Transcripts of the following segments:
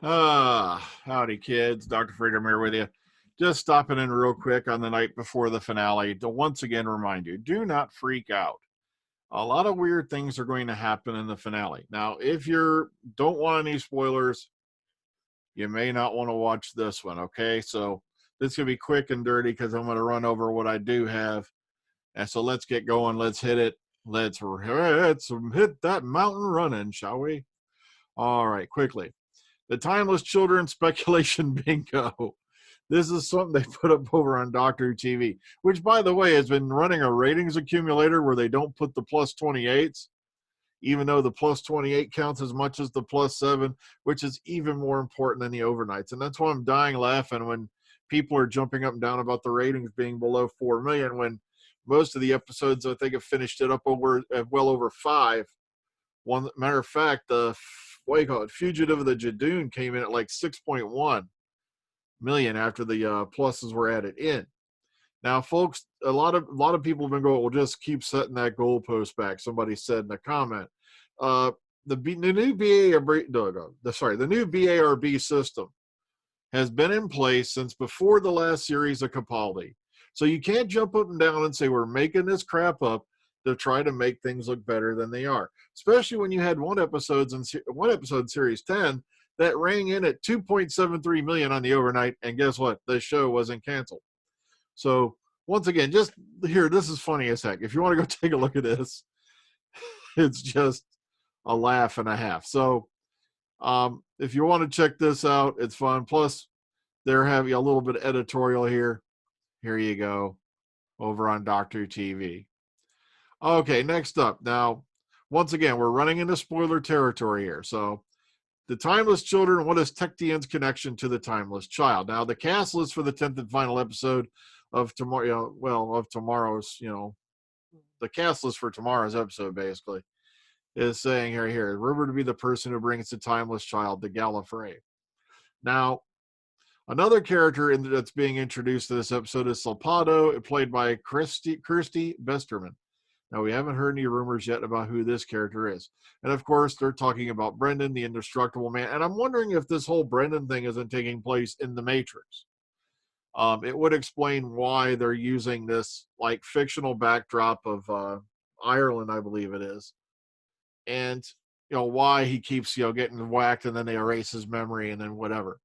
Howdy, kids. Dr. Freedom here with you. Just stopping in real quick on the night before the finale to once again remind you, do not freak out. A lot of weird things are going to happen in the finale. Now, if you don't want any spoilers, you may not want to watch this one, okay? So this is going to be quick and dirty because I'm going to run over what I do have. And so let's get going. Let's hit it. Let's hit that mountain running, shall we? All right, quickly. The Timeless Children Speculation Bingo. This is something they put up over on Doctor Who TV, which, by the way, has been running a ratings accumulator where they don't put the plus 28s, even though the plus 28 counts as much as the plus 7, which is even more important than the overnights. And that's why I'm dying laughing when people are jumping up and down about the ratings being below 4 million when most of the episodes, I think, have finished it up well over 5. One matter of fact, what do you call it? Fugitive of the Jadoon came in at like 6.1 million after the pluses were added in. Now, folks, a lot of people have been going, well, just keep setting that goalpost back. Somebody said in a comment. The new BARB system has been in place since before the last series of Capaldi. So you can't jump up and down and say we're making this crap up to try to make things look better than they are. Especially when you had one episode in series 10 that rang in at 2.73 million on the overnight, and guess what? The show wasn't canceled. So once again, just here, this is funny as heck. If you want to go take a look at this, it's just a laugh and a half. So if you want to check this out, it's fun. Plus, they're having a little bit of editorial here. Here you go, over on Doctor TV. Okay, next up. Now, once again, we're running into spoiler territory here. So, the Timeless Children, what is Tecteun's connection to the Timeless Child? Now, the cast list for the 10th and final episode of tomorrow, the cast list for tomorrow's episode, basically, is saying here, rumored to be the person who brings the Timeless Child to Gallifrey. Now, another character that's being introduced to this episode is Salpado, played by Kirsty Besterman. Now, we haven't heard any rumors yet about who this character is. And, of course, they're talking about Brendan, the indestructible man. And I'm wondering if this whole Brendan thing isn't taking place in the Matrix. It would explain why they're using this, like, fictional backdrop of Ireland, I believe it is. And, why he keeps, getting whacked and then they erase his memory and then whatever.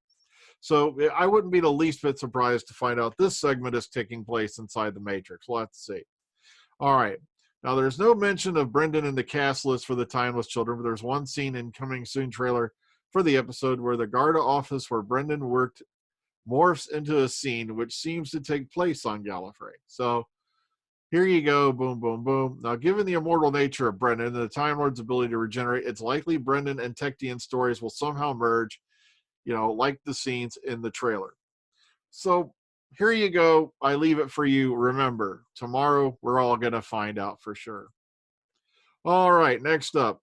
So I wouldn't be the least bit surprised to find out this segment is taking place inside the Matrix. We'll have to see. All right. Now, there's no mention of Brendan in the cast list for the Timeless Children, but there's one scene in coming soon trailer for the episode where the Garda office where Brendan worked morphs into a scene which seems to take place on Gallifrey. So here you go. Boom, boom, boom. Now, given the immortal nature of Brendan and the Time Lord's ability to regenerate, it's likely Brendan and Tecteun stories will somehow merge, like the scenes in the trailer. So here you go. I leave it for you. Remember, tomorrow we're all going to find out for sure. All right, next up.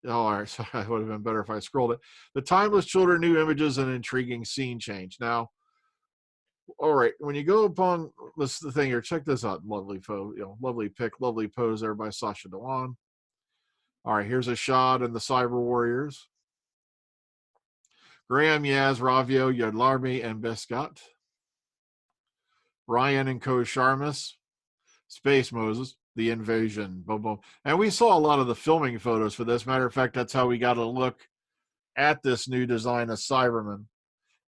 All right, so it would have been better if I scrolled it. The Timeless Children, new images, and intriguing scene change. Now, all right, when you go upon this the thing here, check this out. Lovely lovely pic, lovely pose there by Sacha Dhawan. All right, here's a shot in the Cyber Warriors. Graham, Yaz, Ravio, Yadlarmi, and Bescott. Ryan and Co. Sharmas, Space Moses, The Invasion, boom, boom. And we saw a lot of the filming photos for this. Matter of fact, that's how we got a look at this new design of Cyberman.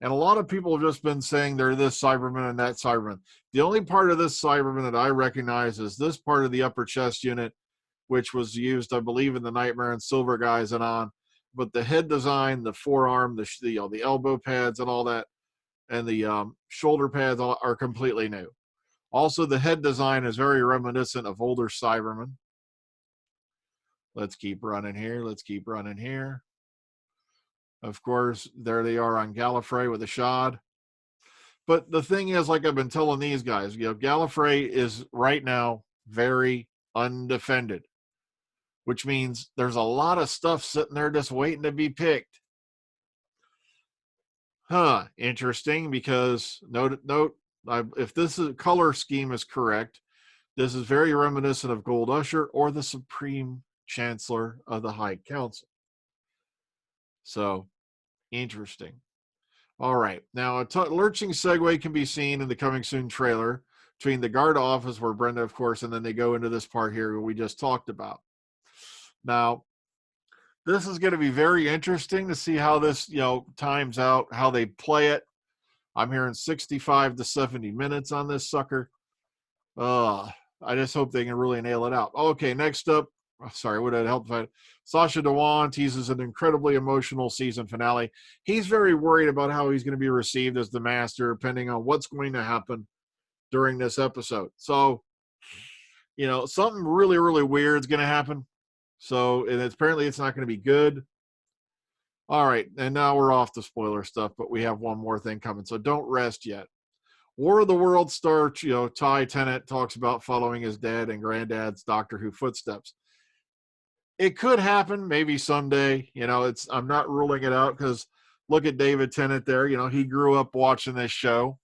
And a lot of people have just been saying they're this Cyberman and that Cyberman. The only part of this Cyberman that I recognize is this part of the upper chest unit, which was used, I believe, in the Nightmare and Silver guys and on. But the head design, the forearm, the elbow pads and all that, and the shoulder pads are completely new. Also, the head design is very reminiscent of older Cybermen. Let's keep running here. Of course, there they are on Gallifrey with a shot. But the thing is, like I've been telling these guys, Gallifrey is right now very undefended, which means there's a lot of stuff sitting there just waiting to be picked. Interesting, because note, if this color scheme is correct, this is very reminiscent of Gold Usher or the Supreme Chancellor of the High Council. So Interesting. All right. Now, a lurching segue can be seen in the coming soon trailer between the guard office where Brenda, of course, and then they go into this part here we just talked about. Now, this is going to be very interesting to see how this, times out, how they play it. I'm hearing 65 to 70 minutes on this sucker. I just hope they can really nail it out. Okay, next up, sorry, would it help if I... Sacha Dhawan teases an incredibly emotional season finale. He's very worried about how he's going to be received as the master, depending on what's going to happen during this episode. So, something really, really weird is going to happen. So, and apparently it's not going to be good. All right, and now we're off the spoiler stuff, but we have one more thing coming, so don't rest yet. War of the Worlds star, Tennant talks about following his dad and granddad's Doctor Who footsteps. It could happen, maybe someday. I'm not ruling it out because look at David Tennant there. He grew up watching this show,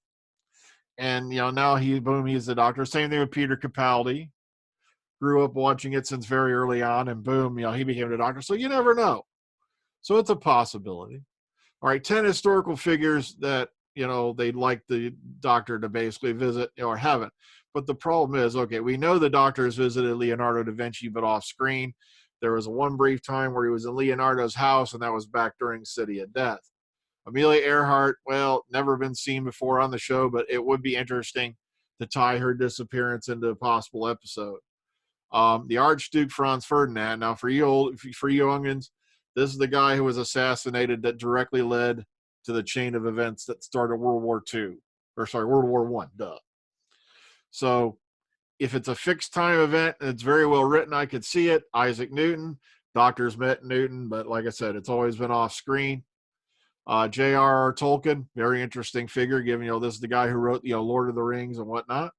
and now he's the Doctor. Same thing with Peter Capaldi. Grew up watching it since very early on, and boom, he became the Doctor. So you never know. So it's a possibility. All right, 10 historical figures that they'd like the Doctor to basically visit or haven't. But the problem is, okay, we know the Doctor has visited Leonardo da Vinci, but off screen. There was one brief time where he was in Leonardo's house, and that was back during City of Death. Amelia Earhart, well, never been seen before on the show, but it would be interesting to tie her disappearance into a possible episode. The Archduke Franz Ferdinand. Now, for you youngins, this is the guy who was assassinated that directly led to the chain of events that started World War I. Duh. So if it's a fixed time event and it's very well written, I could see it. Isaac Newton, Doctors met Newton, but like I said, it's always been off screen. J.R.R. Tolkien, very interesting figure, given, this is the guy who wrote, Lord of the Rings and whatnot.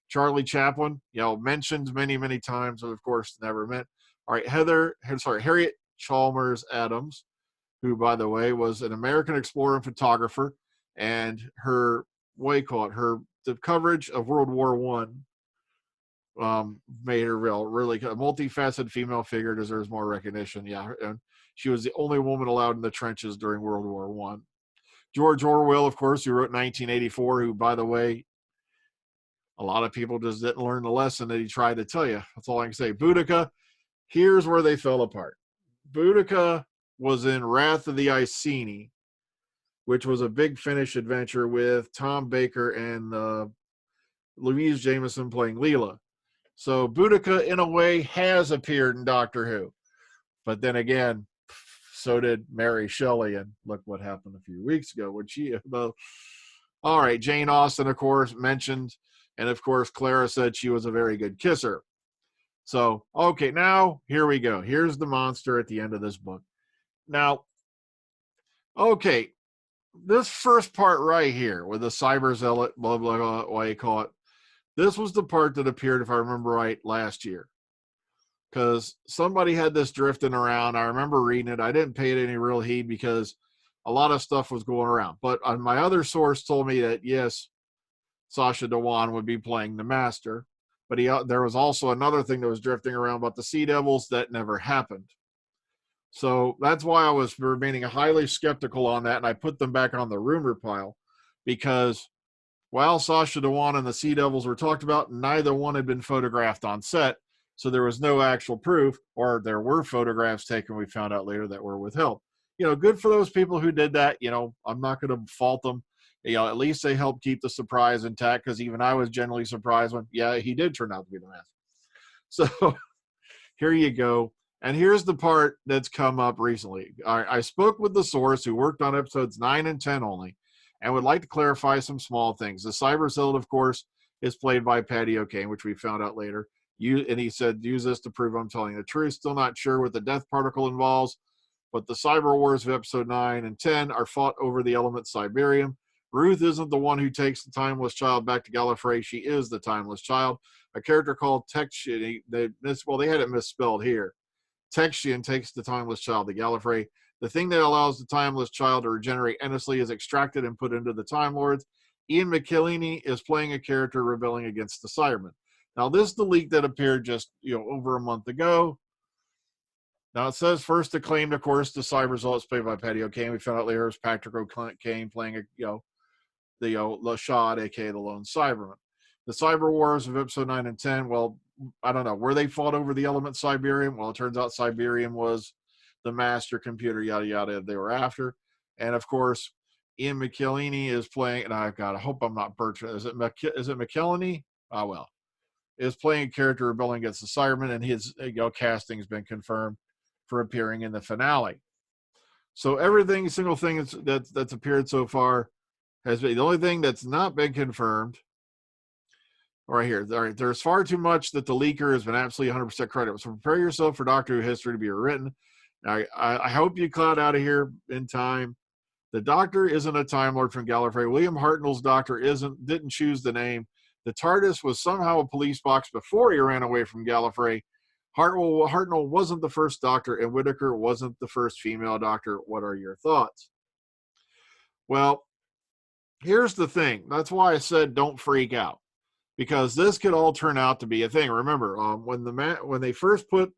Charlie Chaplin, mentioned many, many times, but of course never met. All right, Harriet Chalmers Adams, who, by the way, was an American explorer and photographer, and the coverage of World War I made her really a multifaceted female figure, deserves more recognition. Yeah, and she was the only woman allowed in the trenches during World War I. George Orwell, of course, who wrote 1984, who, by the way, a lot of people just didn't learn the lesson that he tried to tell you. That's all I can say. Boudica, here's where they fell apart. Boudica was in Wrath of the Iceni, which was a Big Finish adventure with Tom Baker and Louise Jameson playing Leela. So Boudica, in a way, has appeared in Doctor Who. But then again, so did Mary Shelley, and look what happened a few weeks ago when she... All right, Jane Austen, of course, mentioned, and of course, Clara said she was a very good kisser. So, okay, now, here we go. Here's the monster at the end of this book. Now, okay, this first part right here with the cyber zealot, blah, blah, blah, what you call it, this was the part that appeared, if I remember right, last year. Because somebody had this drifting around. I remember reading it. I didn't pay it any real heed because a lot of stuff was going around. But my other source told me that, yes, Sacha Dhawan would be playing the Master. But there was also another thing that was drifting around about the Sea Devils that never happened. So that's why I was remaining highly skeptical on that, and I put them back on the rumor pile. Because while Sacha Dhawan and the Sea Devils were talked about, neither one had been photographed on set. So there was no actual proof, or there were photographs taken, we found out later, that were withheld. Good for those people who did that. I'm not going to fault them. At least they helped keep the surprise intact, because even I was generally surprised when, he did turn out to be the Master. So here you go. And here's the part that's come up recently. I spoke with the source who worked on episodes 9 and 10 only, and would like to clarify some small things. The cyber zealot, of course, is played by Paddy O'Kane, which we found out later. And he said, use this to prove I'm telling the truth. Still not sure what the death particle involves, but the cyber wars of episode 9 and 10 are fought over the element Cyberium. Ruth isn't the one who takes the timeless child back to Gallifrey. She is the timeless child. A character called Tecteun, they had it misspelled here. Tecteun takes the timeless child to Gallifrey. The thing that allows the timeless child to regenerate endlessly is extracted and put into the Time Lords. Ian McKellen is playing a character rebelling against the Cybermen. Now, this is the leak that appeared just over a month ago. Now it says first acclaimed, of course, the cyber results played by Patty O'Kane. We found out later it was Patrick O'Kane playing the Lashad, aka the Lone Cyberman. The Cyber Wars of episode 9 and 10. Well, I don't know. Were they fought over the element Cyberium? Well, it turns out Cyberium was the master computer, yada yada, they were after. And of course, Ian McKellen is playing, and I hope I'm not butchering. Is it McKellen? Oh well. Is playing a character rebelling against the Cybermen, and his casting has been confirmed for appearing in the finale. So everything, single thing that's appeared so far has been, the only thing that's not been confirmed right here. All right, there's far too much that the leaker has been absolutely 100% credited. So prepare yourself for Doctor Who history to be rewritten. I hope you cloud out of here in time. The Doctor isn't a Time Lord from Gallifrey. William Hartnell's Doctor didn't choose the name. The TARDIS was somehow a police box before he ran away from Gallifrey. Hartnell wasn't the first Doctor, and Whittaker wasn't the first female Doctor. What are your thoughts? Well, here's the thing. That's why I said don't freak out, because this could all turn out to be a thing. Remember, when they first put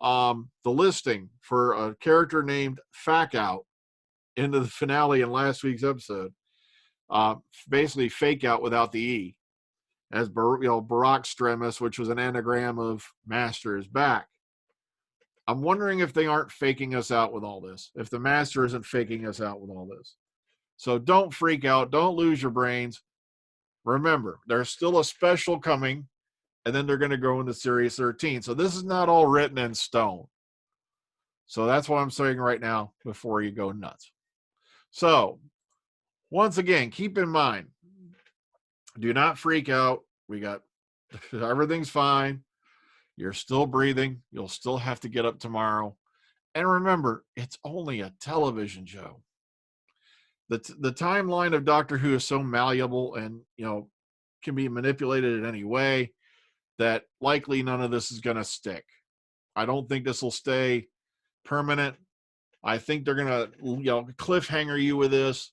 the listing for a character named Fack out into the finale in last week's episode, basically fake out without the E, as Barak Stremus, which was an anagram of Master, is back. I'm wondering if they aren't faking us out with all this, if the Master isn't faking us out with all this. So don't freak out. Don't lose your brains. Remember, there's still a special coming, and then they're going to go into Series 13. So this is not all written in stone. So that's what I'm saying right now before you go nuts. So, once again, keep in mind, do not freak out. Everything's fine. You're still breathing. You'll still have to get up tomorrow. And remember, it's only a television show. The timeline of Doctor Who is so malleable and, can be manipulated in any way that likely none of this is going to stick. I don't think this will stay permanent. I think they're going to, cliffhanger you with this,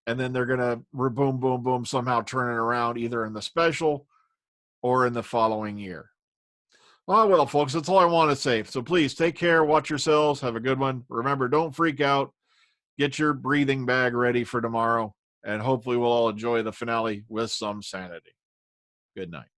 and then they're going to boom, boom, boom, somehow turn it around either in the special or in the following year. Well, folks, that's all I want to say. So please take care, watch yourselves, have a good one. Remember, don't freak out. Get your breathing bag ready for tomorrow, and hopefully we'll all enjoy the finale with some sanity. Good night.